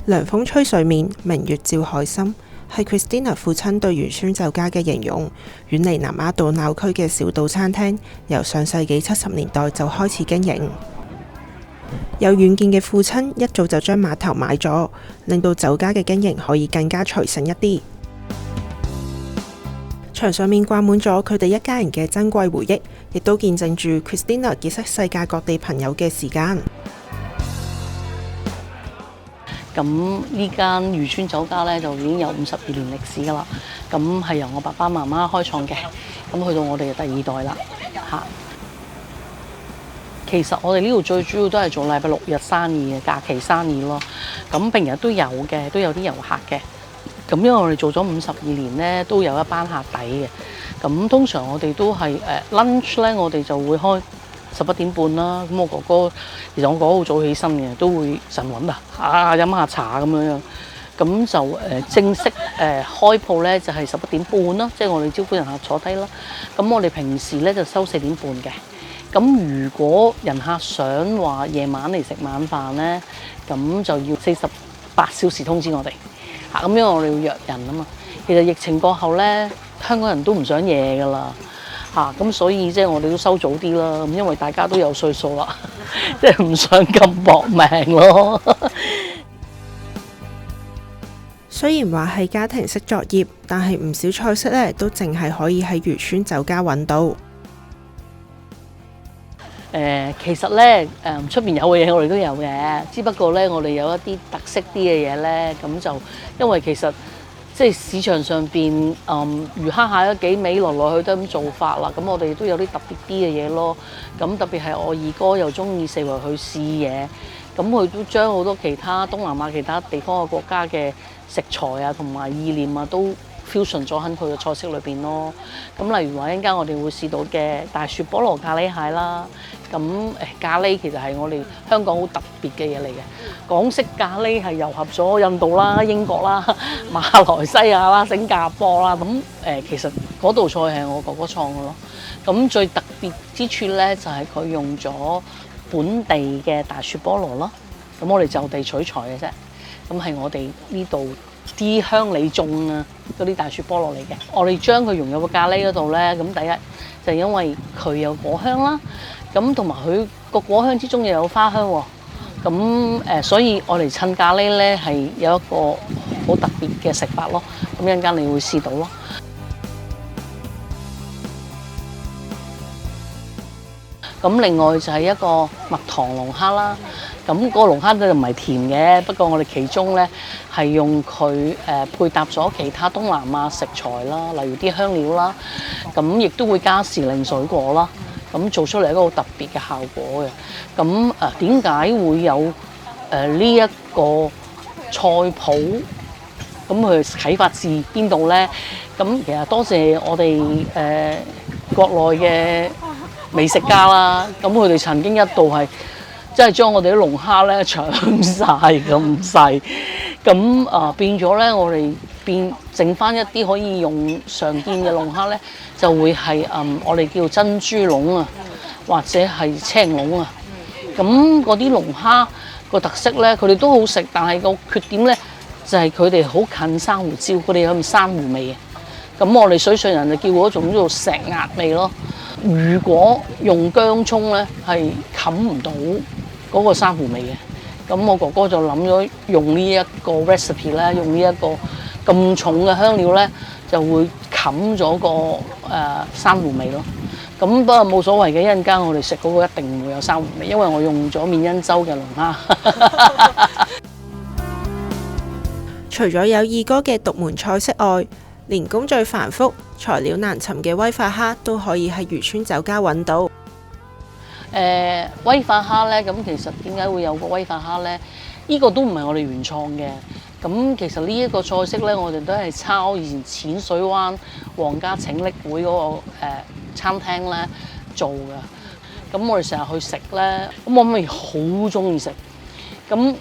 涼風吹水面，明月照海心，係 Christina 父親對漁村酒家嘅形容。遠離南丫島鬧區嘅小島餐廳，由上世紀70年代就開始經營。有遠見嘅父親一早就將碼頭買咗，令到酒家嘅經營可以更加隨性一啲。牆上面掛滿咗佢哋一家人嘅珍貴回憶，亦都見證住 Christina 結識世界各地朋友嘅時間。咁呢間漁村酒家咧就已經有52年歷史㗎啦。咁係由我爸爸媽媽開創嘅，咁去到我哋嘅第二代啦嚇。其實我哋呢度最主要都係做禮拜六日生意嘅假期生意咯。咁平日都有嘅，都有啲遊客嘅。咁因為我哋做咗52年咧，都有一班客底嘅。咁通常我哋都係lunch 咧，我哋就會開11點半啦。咁我哥哥其實我哥哥好早起身嘅，都會晨運飲下茶咁樣。咁就正式開鋪咧就係11點半啦，即係我哋招呼人客坐低啦。咁我哋平時咧就收4點半嘅。咁如果人客想話夜晚嚟食晚飯咧，咁就要48小時通知我哋。咁因為我哋要約人啊嘛。其實疫情過後咧，香港人都唔想夜㗎啦。咁所以即係我哋都收早啲啦。咁因為大家都有歲數啦，即係唔想咁搏命咯。雖然話係家庭式作業，但係唔少菜式咧都淨係可以喺漁村酒家揾到。其實咧出邊有嘅嘢我哋都有嘅，只不過咧我哋有一啲特色啲嘅嘢咧，咁就因為其實即係市場上邊魚蝦蟹都幾味，來來去都咁做法啦。咁我哋都有啲特別啲嘅嘢咯。咁特別係我二哥又中意四圍去試嘢，咁佢都將好多其他東南亞其他地方嘅國家嘅食材啊同埋意念啊都 fusion 咗喺佢嘅菜式裏邊咯。咁例如話一陣間我哋會試到嘅大雪菠蘿咖喱蟹啦。咁咖喱其實係我哋香港好特別嘅嘢嚟嘅。港式咖喱係糅合咗印度啦、英國啦、馬來西亞啦、新加坡啦。咁其實嗰道菜係我哥哥創嘅咯。咁最特別之處咧就係佢用咗本地嘅大雪菠蘿咯。咁我哋就地取材嘅啫。咁係我哋呢度啲鄉里種啊嗰啲大雪菠蘿嚟嘅。我哋將佢融入個咖喱嗰度咧，咁第一就係因為佢有果香啦。咁同埋佢個果香之中又有花香喎。咁所以我哋襯咖喱咧係有一個好特別嘅食法咯。咁一陣間你會試到咯。咁另外就係一個蜜糖龍蝦啦。咁個龍蝦就唔係甜嘅，不過我哋其中咧係用佢配搭咗其他東南亞食材啦，例如啲香料啦，咁亦都會加時令水果啦。咁做出嚟一個好特別嘅效果嘅。咁點解會有呢一個菜譜？咁佢啟發自邊度咧？咁其實多謝我哋國內嘅美食家啦。咁佢哋曾經一度係即係將我哋啲龍蝦咧搶晒咁細。咁變咗咧，我哋剩翻一啲可以用常見嘅龍蝦咧，就會係我哋叫珍珠龍啊，或者係青龍啊。咁嗰啲龍蝦個特色咧，佢哋都好食，但係個缺點咧就係佢哋好近珊瑚礁，佢哋有咁珊瑚味嘅。咁我哋水上人就叫嗰種叫做石鴨味咯。如果用薑葱咧，係冚唔到嗰個珊瑚味嘅。咁我哥哥就諗咗用呢一個 recipe 咧，用呢一個咁重嘅香料咧，就會冚咗個珊瑚味咯。咁不過冇所謂嘅，一陣間我哋食嗰個一定唔會有珊瑚味，因為我用咗緬因州嘅龍蝦。除咗有二哥嘅獨門菜式外，連工序繁複、材料難尋嘅威化蝦都可以喺漁村酒家揾到。威化蝦咧，咁其實點解會有個威化蝦咧？呢個都唔係我哋原創嘅。咁其實呢一個菜式咧，我哋都係抄以前淺水灣皇家請力會嗰個餐廳咧做嘅。咁我哋成日去食咧，咁我媽咪好中意食。咁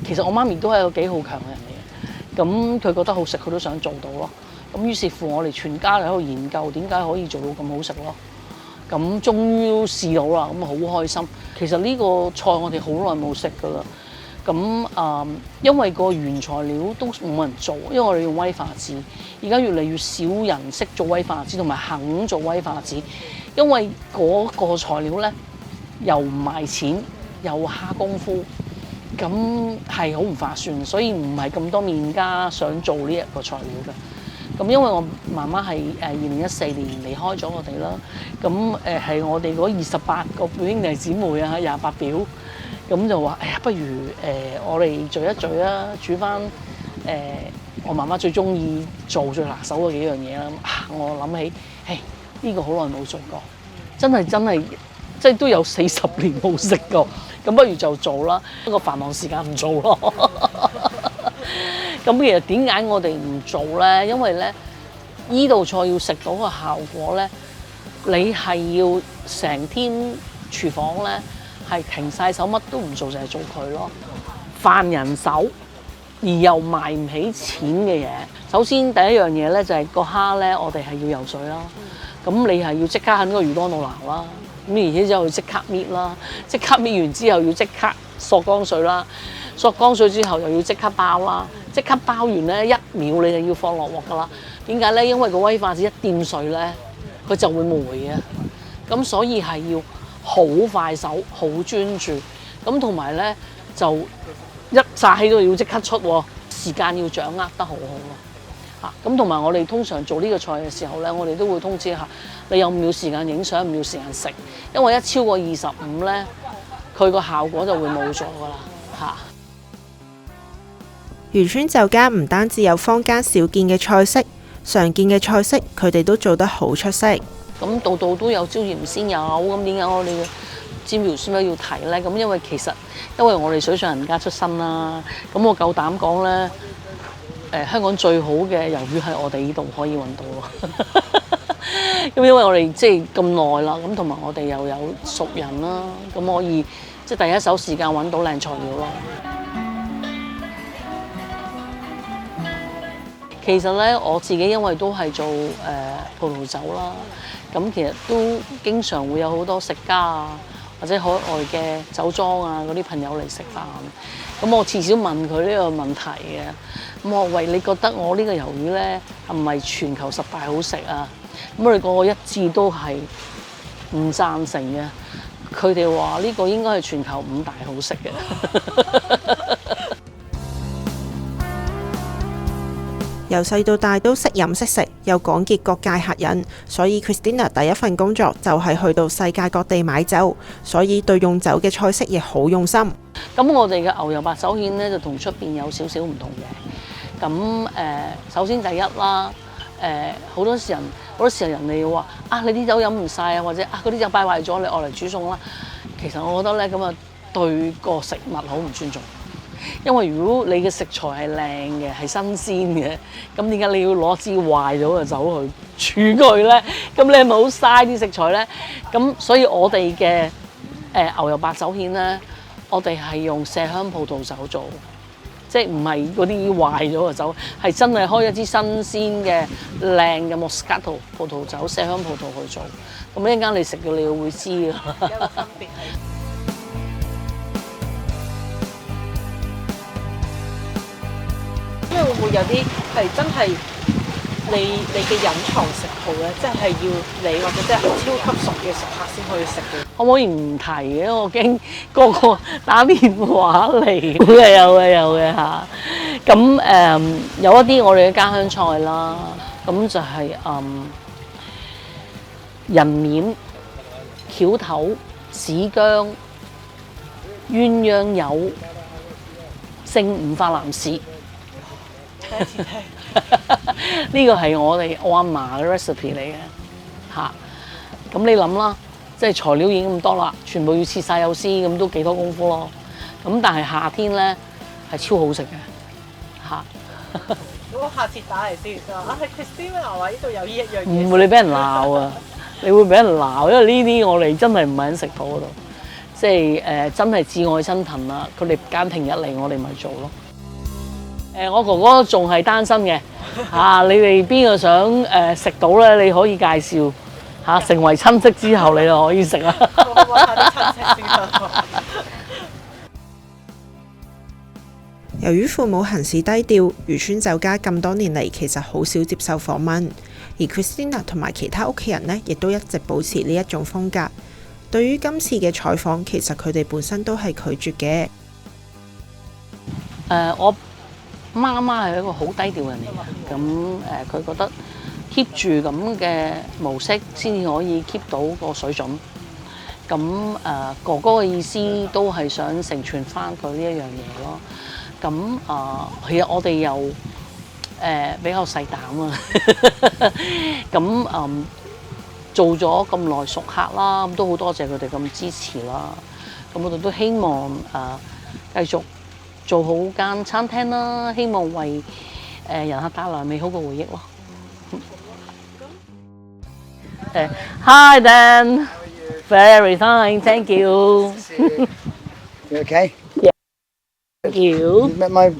其實我媽咪都係一個幾好強嘅人嚟嘅。咁佢覺得好食，佢都想做到咯。咁於是乎我哋全家喺度研究點解可以做到咁好食咯。咁終於都試到啦，咁好開心。其實呢個菜我哋好耐冇食噶啦。因為個原材料都冇人做，因為我哋用威化紙，而家越嚟越少人識做威化紙，同埋肯做威化紙，因為嗰個材料咧又唔賣錢，又蝦功夫，咁係好唔划算，所以唔係咁多麵家想做呢一個材料嘅。咁因為我媽媽係2014年離開咗我哋啦，咁係我哋嗰28個表兄弟姊妹啊，28表，咁就話：哎呀，不如我哋聚一聚啊，煮翻我媽媽最中意做最拿手嗰幾樣嘢啦。我諗起，呢個好耐冇做過，真係即係都有40年冇食過，咁不如就做啦。不過繁忙時間唔做咯。咁其實點解我哋唔做咧？因為咧，依道菜要食到個效果咧，你係要成天廚房咧係停晒手，乜都唔做，就係做佢咯。飯人手而又賣唔起錢嘅嘢。首先第一樣嘢咧就係個蝦咧，我哋係要游水啦。咁你係要即刻喺個魚缸度撈啦。咁而且之後要即刻搣啦，即刻搣完之後要即刻索乾水啦。索乾水之後又要即刻包啦，即刻包完咧1秒你就要放落鑊噶啦。點解咧？因為個威化紙一掂水咧，佢就會霉嘅。咁所以係要好快手、好專注。咁同埋咧就一炸起都要即刻出喎，時間要掌握得好好咯。咁同埋我哋通常做呢個菜嘅時候咧，我哋都會通知下你有唔要時間影相，唔要時間食，因為一超過25咧，佢個效果就會冇咗噶啦嚇。漁村酒家唔單止有坊間少見嘅菜式，常見嘅菜式佢哋都做得好出色。咁度度都有椒鹽鮮有，咁點解我哋尖苗先要提咧？咁因為我哋水上人家出身啦，咁我夠膽講咧，香港最好嘅魷魚喺我哋呢度可以揾到咯。咁因為我哋即係咁耐啦，咁同埋我哋又有熟人啦，咁可以即係第一手時間揾到靚材料咯。其實咧，我自己因為都係做葡萄酒啦，咁其實都經常會有好多食家啊，或者海外嘅酒莊啊嗰啲朋友嚟食飯。咁我至少問佢呢個問題嘅。咁我話：喂，你覺得我呢個魷魚咧係唔係全球10大好食啊？咁我哋個個一致都係唔贊成嘅。佢哋話呢個應該係全球5大好食嘅。由細到大都識飲識食，又廣結各界客人，所以 Christina 第一份工作就係去到世界各地買酒，所以對用酒嘅菜式亦好用心。咁我哋嘅牛油白酒蜆咧就同出邊有少少唔同嘅。咁首先第一啦，好多時候人哋話你啲酒飲唔晒啊，或者嗰啲酒擺壞咗，你愛嚟煮餸啦。其實我覺得咧咁啊對個食物好唔尊重。因為如果你嘅食材係靚嘅，係新鮮嘅，咁點解你要攞支壞咗嘅酒去煮佢咧？咁你係咪好嘥啲食材咧？咁所以我哋嘅牛油白酒蜆咧，我哋係用麝香葡萄酒做，即係唔係嗰啲壞咗嘅酒，係真係開一支新鮮嘅靚嘅 Moscato 葡萄酒、麝香葡萄去做。咁一陣間你食咗你會知㗎。有分別係。會唔會有啲係真係你嘅隱藏食譜咧？即係要你或者即係超級熟嘅食客先可以食嘅。可唔可以唔提嘅？我驚個個打電話嚟。有嘅嚇。咁有一啲我哋嘅家鄉菜啦，咁就係人面、橋頭、子薑、鴛鴦柚、聖五花腩絲。呢個係我阿嫲嘅 recipe 嚟嘅嚇。咁你諗啦，即係材料已經咁多啦，全部要切晒幼絲，咁都幾多功夫咯。咁但係夏天咧係超好食嘅嚇。如果下次打嚟先係 Christina 話呢度有呢一樣嘢，唔會你俾人鬧啊！你會俾人鬧，因為呢啲我哋真係唔係喺食譜嗰度，即係真係至愛親朋啦。佢哋間平日嚟，我哋咪做咯。我哥哥仲係單身嘅你哋邊個想食到咧？你可以介紹成為親戚之後，你就可以食啦。我揾下啲親戚先啦。由於父母行事低調，漁村酒家咁多年嚟其實好少接受訪問，而 Christina 同埋其他屋企人呢，亦都一直保持呢一種風格。對於今次嘅採訪，其實佢哋本身都係拒絕嘅。我媽媽係一個好低調嘅人嚟嘅，咁佢覺得 keep 住咁嘅模式先至可以 keep 到個水準。咁哥哥嘅意思都係想承傳翻佢呢一樣嘢咯。咁其實我哋又比較細膽啊。咁做咗咁耐熟客啦，咁都好多謝佢哋咁支持啦。咁我哋都希望繼續做好間餐廳啦，希望為人客帶來美好嘅回憶咯。Hi Dan, very fine, thank you. You okay? Thank you. You met my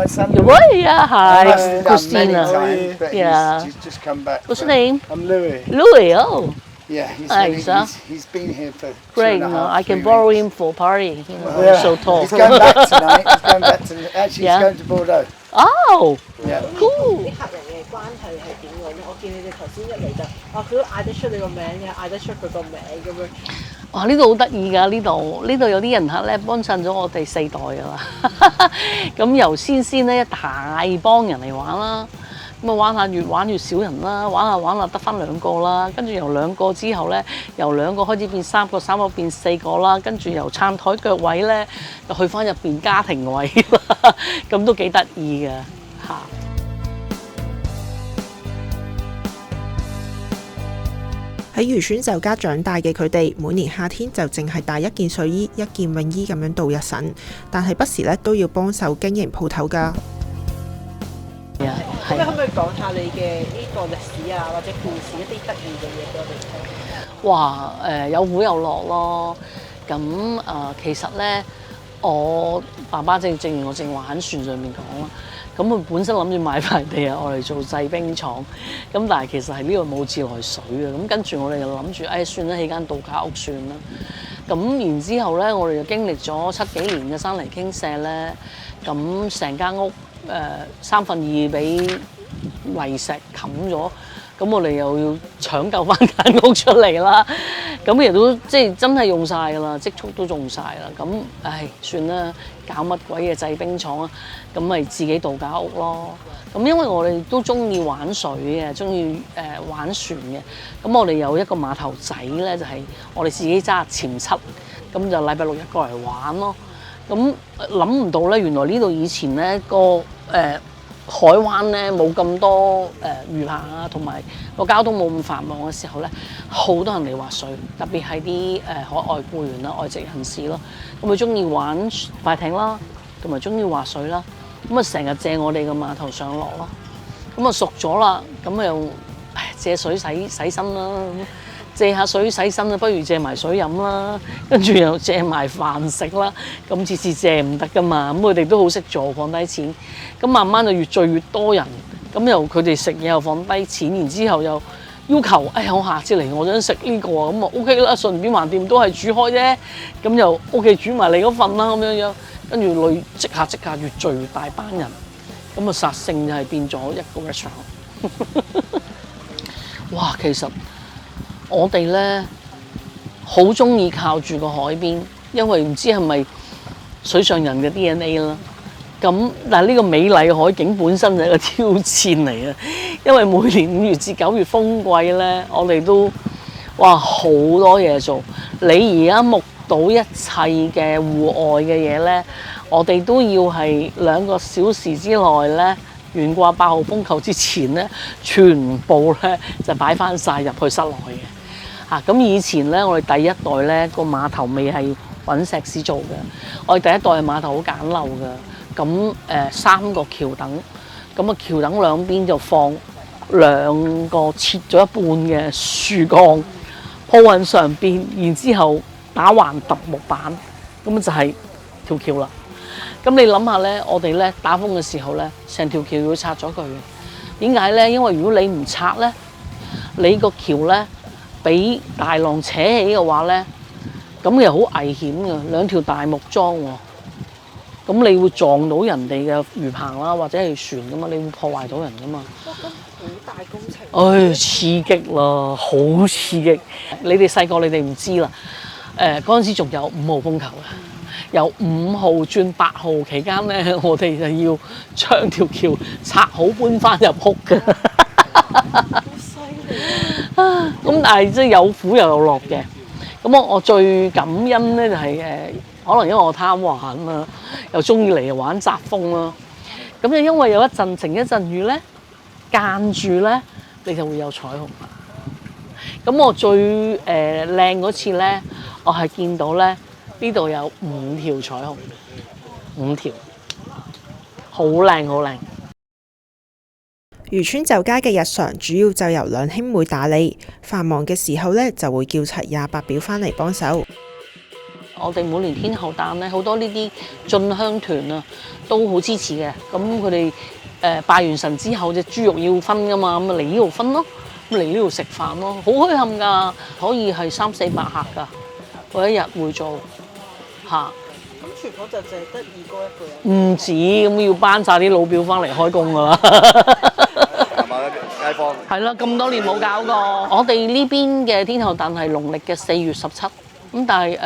son? Your boy, yeah, hi, I've done many Christina. times, but Yeah. he's just come back. What's your name? I'm Louis. Louis, oh, Yeah, Nice, huh? he's been here for great. 2.5, I can 3 borrow weeks. him for a party. You know, Yeah. he's so tall. He's going back tonight. He's going back to actually Yeah. he's going to Bordeaux. Oh, Yeah. cool. 啲客人嘅關係係點樣咧？我見你哋頭先一嚟就，佢都嗌得出你個名嘅，嗌得出佢個名咁樣。哇！呢度好得意㗎，呢度有啲人客咧幫襯咗我哋4代㗎啦。咁由先咧一大幫人嚟玩啦，咁啊玩下越玩越少人啦，玩下得翻2個啦，跟住由2個之後咧，由2個開始變3個，3個變4個啦，跟住由撐台腳位咧就去翻入邊家庭位啦，咁都幾得意㗎嚇。喺漁村酒家長大嘅佢哋，每年夏天就淨係帶一件睡衣、一件泳衣咁樣度日神，但係不時咧都要幫手經營鋪頭㗎。係啊，咁你可唔可以講下你嘅呢個歷史啊，或者故事一啲得意嘅嘢俾我哋聽？哇！有苦有樂咯。咁其實咧，我爸爸正如我正話喺船上面講啦。咁佢本身諗住買塊地啊，我嚟做製冰廠。咁但係其實係呢度冇自來水嘅。咁跟住我哋就諗住，算啦，起間度假屋算啦。咁然之後咧，我哋就經歷咗7幾年嘅山泥傾瀉咧。咁成間屋2/3俾泥石冚咗。咁我哋又要搶救翻間屋出嚟啦，咁亦都即係真係用晒㗎啦，積蓄都用晒啦。咁算啦，搞乜鬼嘅製冰廠啊？咁咪自己度假屋咯。咁因為我哋都中意玩水嘅，中意玩船嘅。咁我哋有一個碼頭仔咧，就係我哋自己揸潛七，咁就禮拜6日過嚟玩咯。咁諗唔到咧，原來呢度以前咧海灣咧冇咁多漁客啊，同埋個交通冇咁繁忙嘅時候咧，好多人嚟滑水，特別係啲海外僱員啦、外籍人士咯，咁佢中意玩快艇啦，同埋中意滑水啦，咁啊成日借我哋個碼頭上落咯，咁啊熟咗啦，咁又借水洗身啦。借下水洗身啊，不如借埋水飲啦，跟住又借埋飯食啦，咁次借唔得噶嘛，咁佢哋都好識做，放低錢，咁慢慢就越聚越多人，咁又佢哋食嘢又放低錢，然之後又要求，我下次嚟我想食呢個啊，咁啊 OK 啦，順便橫掂都係煮開啫，咁又 OK 煮埋你嗰份啦，咁樣，跟住累即下越聚越大班人，咁啊殺性就係變咗一個 restaurant。哇，其實〜我哋咧好中意靠住個海邊，因為唔知係咪水上人嘅 DNA 啦。咁但係呢個美麗嘅海景本身就係一個挑戰嚟嘅，因為每年5月至9月風季咧，我哋都好多嘢做。你而家目睹一切嘅戶外嘅嘢咧，我哋都要係2個小時之內咧。懸掛8號風球之前咧，全部咧就擺翻晒入去室內嘅。咁以前咧，我哋第一代咧個碼頭未係揾石屎做嘅，我哋第一代嘅碼頭好簡陋嘅。咁3個橋躉，咁啊橋躉兩邊就放2個切咗一半嘅樹幹鋪喺上邊，然之後打橫揼木板，咁就係條橋啦。咁你諗下咧，我哋咧打風嘅時候咧，成條橋要拆咗佢嘅。點解咧？因為如果你唔拆咧，你個橋咧俾大浪扯起嘅話咧，咁又好危險嘅。2條大木樁喎，咁你會撞到人哋嘅魚棚啦，或者係船噶嘛，你會破壞到人噶嘛。哇！咁好大工程。刺激啦，好刺激！你哋細個你哋唔知啦。嗰陣時仲有5號風球嘅，由5號轉8號期間咧，我哋就要將條橋拆好搬翻入屋嘅。好犀利啊！咁但係即係有苦又有樂嘅。咁我最感恩咧就係可能因為我貪玩啦，又中意嚟玩雜風啦。咁就因為有一陣晴一陣雨咧，間住咧你就會有彩虹啦。咁我最靚嗰次咧，我係見到咧呢度有5條彩虹，5條，好靚好靚。漁村酒家嘅日常主要就由兩兄妹打理，繁忙嘅時候呢，就會叫齊28表返嚟幫手。我哋每年天后誕咧，好多呢啲進香團啊，都好支持嘅。咁佢哋拜完神之後，隻豬肉要分噶嘛，咁嚟呢度分咯，咁嚟呢度食飯咯，好墟冚㗎，可以係300-400客㗎，嗰一日會做嚇。咁廚房就淨係得二哥一個人。唔止，咁要班晒啲老表翻嚟開工㗎啦。街坊係啦，咁多年冇搞過。我哋呢邊嘅天后誕係農曆嘅4月17，咁但係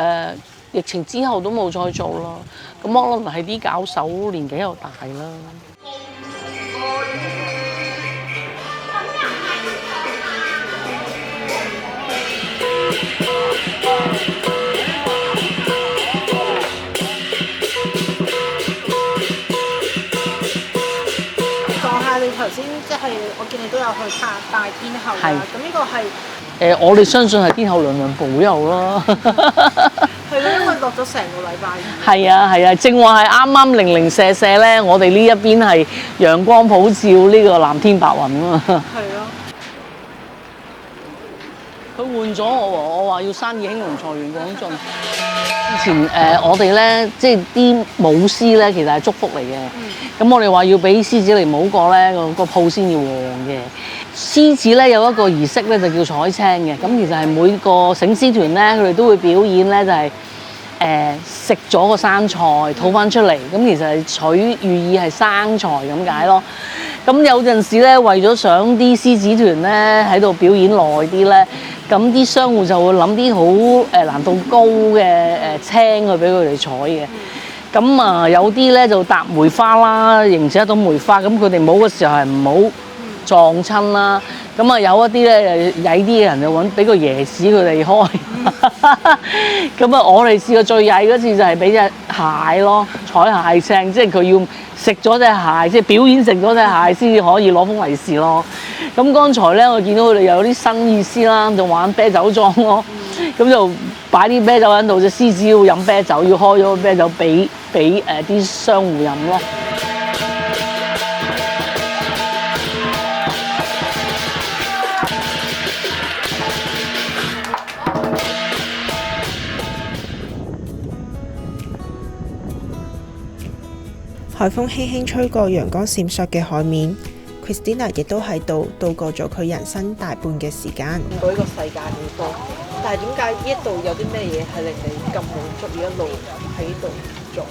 疫情之後都冇再做啦。咁可能係啲搞手年紀又大啦。你頭先即係我見你都有去拜天后啦，咁呢個係我哋相信係天后娘娘保佑啦。係咯，因為落咗成個禮拜雨。係啊，正話係啱啱零零舍舍咧，我哋呢一邊係陽光普照呢個藍天白雲啊。係咯。佢換咗我話要生意興隆財源廣進。以前我哋咧，即係啲舞獅咧，其實係祝福嚟嘅。咁我哋話要俾獅子嚟舞過咧，個鋪先要旺嘅。獅子咧有一個儀式咧，就叫採青嘅。咁其實係每個醒獅團咧，佢哋都會表演咧，就係食咗個生菜吐翻出嚟。咁其實係寓意係生財咁解咯。咁有陣時咧，為咗想啲獅子團咧喺度表演耐啲咧，咁啲商戶就會諗啲好難度高嘅青去俾佢哋採嘅。咁啊，有啲咧就搭梅花啦，形成一朵梅花。咁佢哋舞嘅時候係唔好撞親啦。咁啊，有一啲咧曳啲嘅人就揾俾個椰子佢哋開。咁啊，我哋試過最曳嗰次就係俾隻蟹咯，採蟹青，即係佢要食咗隻蟹，即係表演食咗隻蟹先至可以攞封利是咯。咁剛才咧，我見到佢哋有啲新意思啦，就玩啤酒莊咯。咁就擺啲啤酒喺度，隻獅子要飲啤酒，要開咗個啤酒俾啲商戶飲咯。海風輕輕吹過陽光閃爍嘅海面 ，Christina 亦都喺度度過咗佢人生大半嘅時間。見到呢個世界好多，但係點解呢一度有啲咩嘢係令你咁滿足，要一路喺呢度做？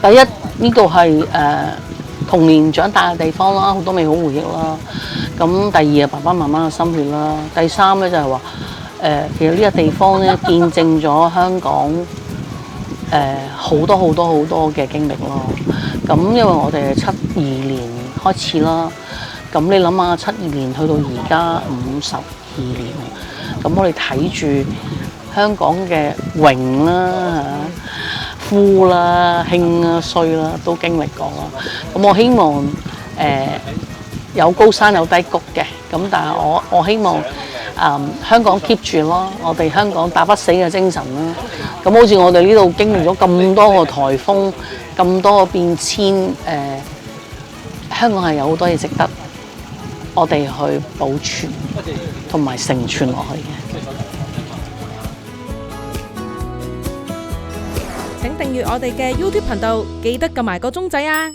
第一，呢度係童年長大嘅地方啦，好多美好回憶啦。咁第二係爸爸媽媽嘅心血啦。第三咧就係話其實呢個地方咧見證咗香港好多嘅經歷咯。咁因為我哋係72年開始啦，咁你諗下72年去到而家52年，咁我哋睇住香港嘅榮啦、富啦、興啦、衰啦，都經歷過啦。咁我希望有高山有低谷嘅，咁但係我希望香港 keep 住咯，我哋香港打不死嘅精神啦。咁好似我哋呢度經歷咗咁多個颱風，咁多個變遷，香港係有好多嘢值得我哋去保存同埋承傳落去嘅。請訂閱我哋嘅 YouTube 頻道，記得撳埋個鐘仔啊！